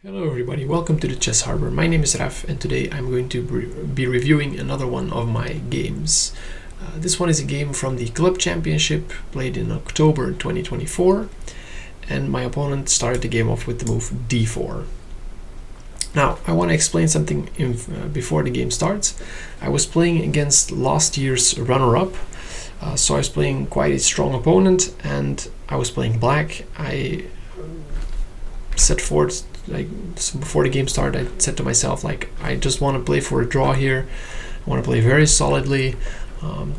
Hello everybody, welcome to the Chess Harbour. My name is Slav and today I'm going to be reviewing another one of my games. This one is a game from the Club Championship played in October 2024, and my opponent started the game off with the move d4. Now I want to explain something before the game starts. I was playing against last year's runner-up, so I was playing quite a strong opponent and I was playing black. I set forth, before the game started, I said to myself, I just want to play for a draw here. I want to play very solidly,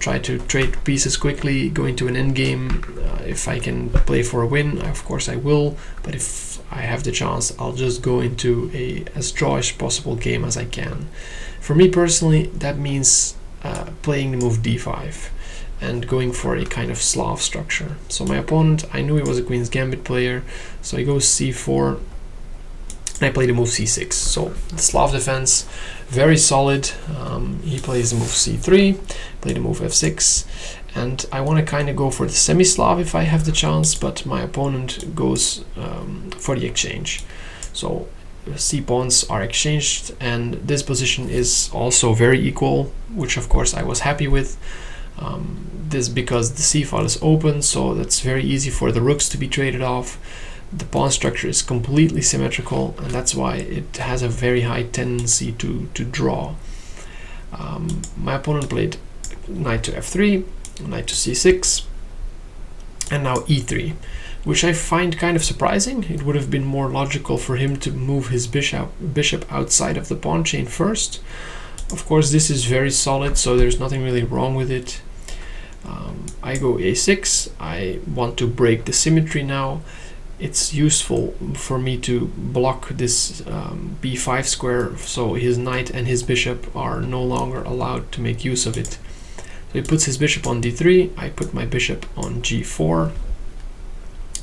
try to trade pieces quickly, go into an end game. If I can play for a win, of course I will, but if I have the chance, I'll just go into as drawish possible game as I can. For me personally, that means playing the move d5 and going for a kind of Slav structure. So my opponent, I knew he was a Queen's Gambit player, so he goes c4, and I play the move c6. So the Slav defense, very solid. He plays the move c3, play the move f6, and I want to kind of go for the semi-Slav if I have the chance, but my opponent goes for the exchange. So c pawns are exchanged, and this position is also very equal, which of course I was happy with. This because the c file is open, so that's very easy for the rooks to be traded off. The pawn structure is completely symmetrical, and that's why it has a very high tendency to draw. My opponent played knight to f3, knight to c6, and now e3, which I find kind of surprising. It would have been more logical for him to move his bishop outside of the pawn chain first. Of course, this is very solid, so there's nothing really wrong with it. I go a6. I want to break the symmetry now. It's useful for me to block this b5 square, so his knight and his bishop are no longer allowed to make use of it. So he puts his bishop on d3, I put my bishop on g4.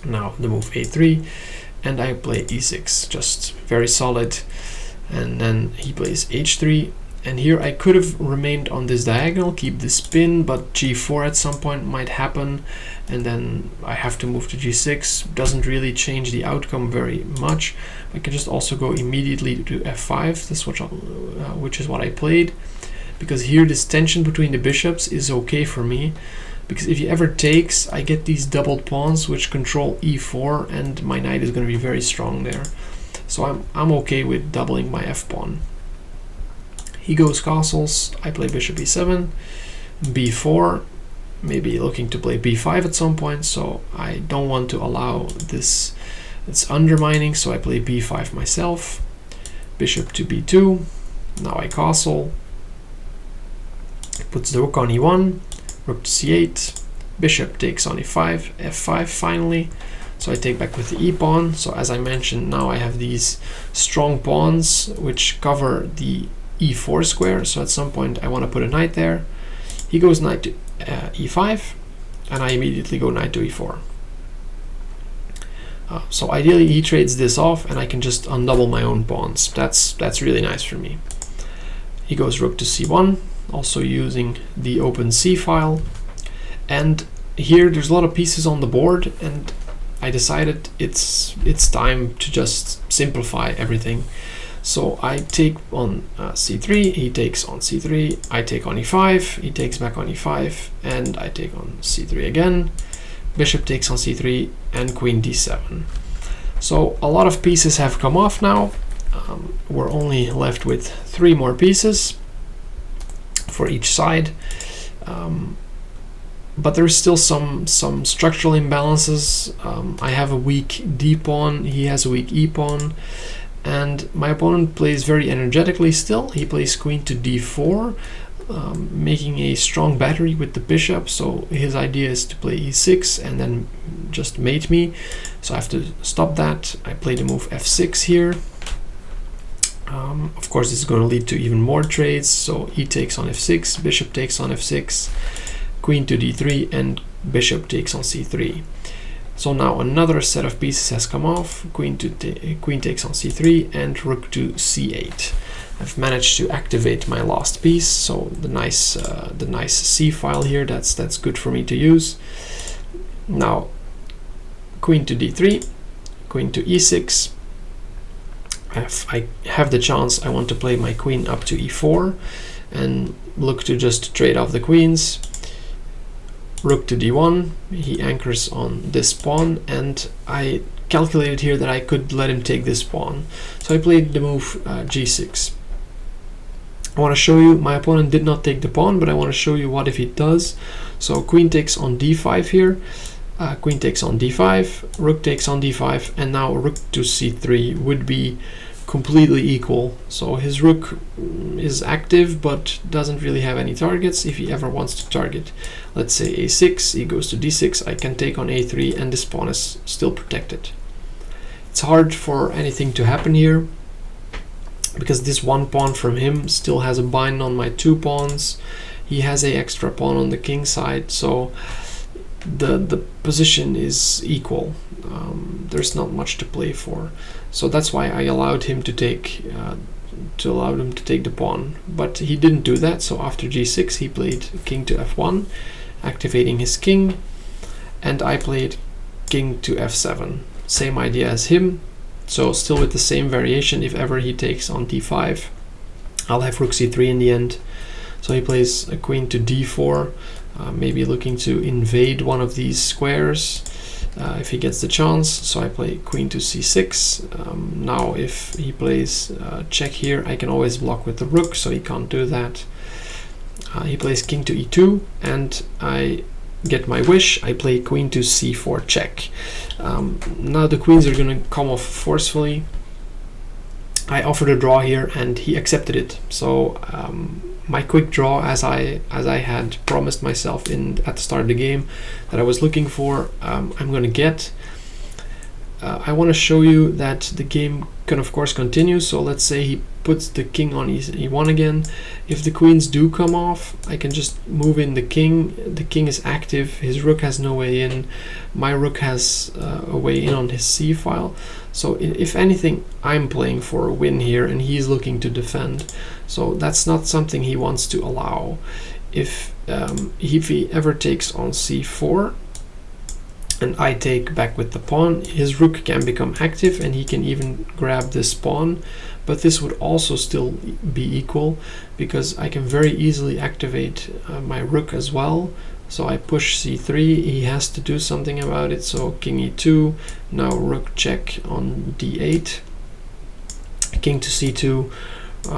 Now the move a3, and I play e6, just very solid. And then he plays h3. And here I could have remained on this diagonal, keep the spin, but g4 at some point might happen, and then I have to move to g6. Doesn't really change the outcome very much. I can just also go immediately to f5, this which is what I played, because here this tension between the bishops is okay for me, because if he ever takes, I get these doubled pawns which control e4, and my knight is going to be very strong there. So I'm okay with doubling my f-pawn. He goes castles, I play bishop e7, b4, maybe looking to play b5 at some point, so I don't want to allow this. It's undermining, so I play b5 myself. Bishop to b2, now I castle, puts the rook on e1, rook to c8, bishop takes on e5, f5 finally, so I take back with the e-pawn. So as I mentioned, now I have these strong pawns which cover the e4 square, so at some point I want to put a knight there. He goes knight to e5, and I immediately go knight to e4. So ideally he trades this off, and I can just undouble my own pawns. That's really nice for me. He goes rook to c1, also using the open c file, and here there's a lot of pieces on the board, and I decided it's time to just simplify everything. So I take on c3, he takes on c3, I take on e5, he takes back on e5, and I take on c3 again. Bishop takes on c3, and queen d7. So a lot of pieces have come off now. We're only left with 3 more pieces for each side. But there's still some structural imbalances. I have a weak d-pawn, he has a weak e-pawn. And my opponent plays very energetically still. He plays queen to d4, making a strong battery with the bishop. So his idea is to play e6 and then just mate me. So I have to stop that. I play the move f6 here. Of course, this is going to lead to even more trades. So e takes on f6, bishop takes on f6, queen to d3, and bishop takes on c3. So now another set of pieces has come off. Queen takes on c3 and rook to c8. I've managed to activate my last piece, so the nice c file here. That's good for me to use. Now queen to d3, queen to e6, I have the chance, I want to play my queen up to e4 and look to just trade off the queens. Rook to d1, he anchors on this pawn, and I calculated here that I could let him take this pawn. So I played the move g6. I want to show you, my opponent did not take the pawn, but I want to show you what if he does. So queen takes on d5 here, queen takes on d5, rook takes on d5, and now rook to c3 would be completely equal. So his rook is active but doesn't really have any targets. If he ever wants to target, let's say a6, he goes to d6, I can take on a3, and this pawn is still protected. It's hard for anything to happen here because this one pawn from him still has a bind on my two pawns. He has a extra pawn on the king side, so the position is equal. There's not much to play for, so that's why I allowed him to take the pawn, but he didn't do that. So after g6 he played king to f1, activating his king, and I played king to f7, same idea as him. So still with the same variation, if ever he takes on d5, I'll have rook c3 in the end. So he plays a queen to d4, maybe looking to invade one of these squares if he gets the chance. So I play queen to c6. Now if he plays check here, I can always block with the rook, so he can't do that. He plays king to e2, and I get my wish. I play queen to c4 check. Now the queens are going to come off forcefully. I offered a draw here and he accepted it. So my quick draw, as I had promised myself at the start of the game that I was looking for, I'm going to get. I want to show you that the game can of course continue. So let's say he puts the king on e1 again. If the queens do come off, I can just move in the king. The king is active, his rook has no way in, my rook has a way in on his c file. So if anything, I'm playing for a win here and he's looking to defend. So that's not something he wants to allow. If he ever takes on c4 and I take back with the pawn, his rook can become active and he can even grab this pawn, but this would also still be equal because I can very easily activate my rook as well. So I push c3, he has to do something about it, so king e2, now rook check on d8, king to c2,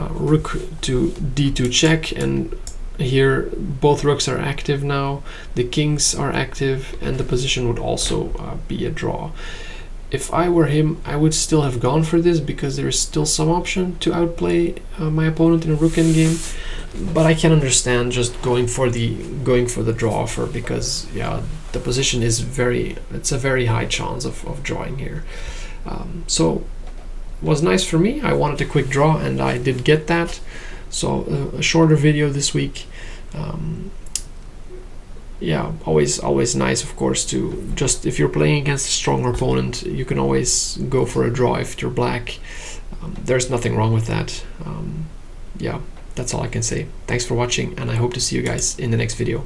rook to d2 check, and here both rooks are active now, the kings are active, and the position would also be a draw. If I were him, I would still have gone for this because there is still some option to outplay my opponent in a rook endgame, but I can understand just going for the draw offer because yeah, the position is it's a very high chance of drawing here. So it was nice for me. I wanted a quick draw and I did get that. So a shorter video this week. Yeah, always nice, of course, to just, if you're playing against a stronger opponent, you can always go for a draw if you're black. There's nothing wrong with that. Yeah, that's all I can say. Thanks for watching, and I hope to see you guys in the next video.